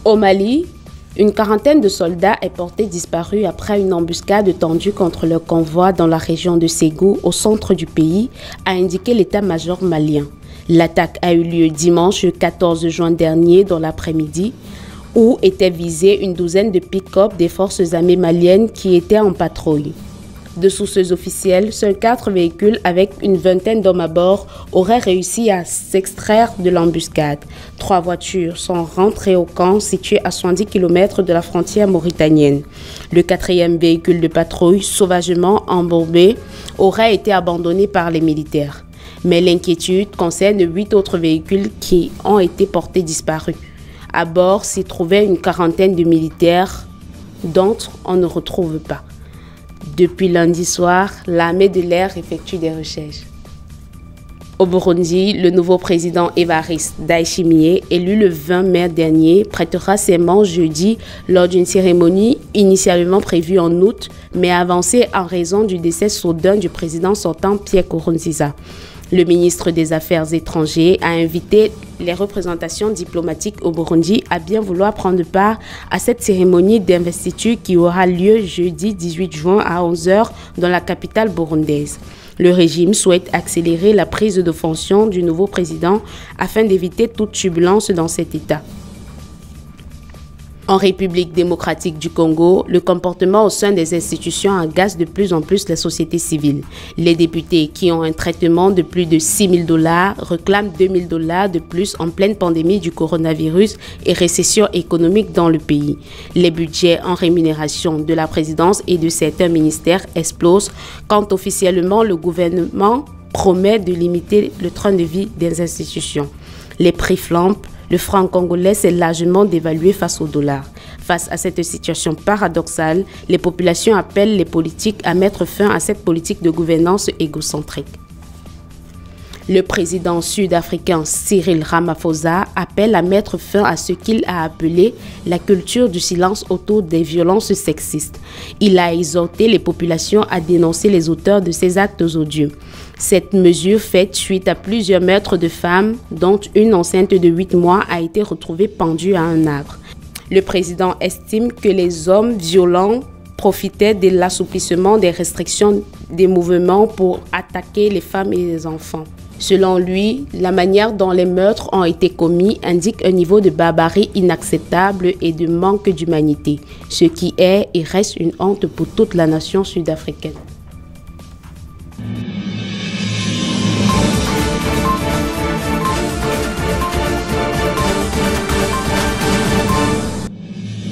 Au Mali, une quarantaine de soldats est portée disparue après une embuscade tendue contre le convoi dans la région de Ségou, au centre du pays, a indiqué l'état-major malien. L'attaque a eu lieu dimanche 14 juin dernier dans l'après-midi, où étaient visées une douzaine de pick-up des forces armées maliennes qui étaient en patrouille. De sources officielles, seuls 4 véhicules avec une vingtaine d'hommes à bord auraient réussi à s'extraire de l'embuscade. 3 voitures sont rentrées au camp situé à 70 km de la frontière mauritanienne. Le 4e véhicule de patrouille, sauvagement embourbé, aurait été abandonné par les militaires. Mais l'inquiétude concerne 8 autres véhicules qui ont été portés disparus. À bord s'y trouvait une quarantaine de militaires dont on ne retrouve pas. Depuis lundi soir, l'armée de l'air effectue des recherches. Au Burundi, le nouveau président Evariste Ndayishimiye, élu le 20 mai dernier, prêtera serment jeudi lors d'une cérémonie initialement prévue en août, mais avancée en raison du décès soudain du président sortant Pierre Nkurunziza. Le ministre des Affaires étrangères a invité les représentations diplomatiques au Burundi à bien vouloir prendre part à cette cérémonie d'investiture qui aura lieu jeudi 18 juin à 11 h dans la capitale burundaise. Le régime souhaite accélérer la prise de fonction du nouveau président afin d'éviter toute turbulence dans cet État. En République démocratique du Congo, le comportement au sein des institutions agace de plus en plus la société civile. Les députés qui ont un traitement de plus de 6 000 $ réclament 2 000 $ de plus en pleine pandémie du coronavirus et récession économique dans le pays. Les budgets en rémunération de la présidence et de certains ministères explosent quand officiellement le gouvernement promet de limiter le train de vie des institutions. Les prix flambent. Le franc congolais s'est largement dévalué face au dollar. Face à cette situation paradoxale, les populations appellent les politiques à mettre fin à cette politique de gouvernance égocentrique. Le président sud-africain Cyril Ramaphosa appelle à mettre fin à ce qu'il a appelé la culture du silence autour des violences sexistes. Il a exhorté les populations à dénoncer les auteurs de ces actes odieux. Cette mesure fait suite à plusieurs meurtres de femmes, dont une enceinte de 8 mois a été retrouvée pendue à un arbre. Le président estime que les hommes violents profitaient de l'assouplissement des restrictions des mouvements pour attaquer les femmes et les enfants. Selon lui, la manière dont les meurtres ont été commis indique un niveau de barbarie inacceptable et de manque d'humanité, ce qui est et reste une honte pour toute la nation sud-africaine.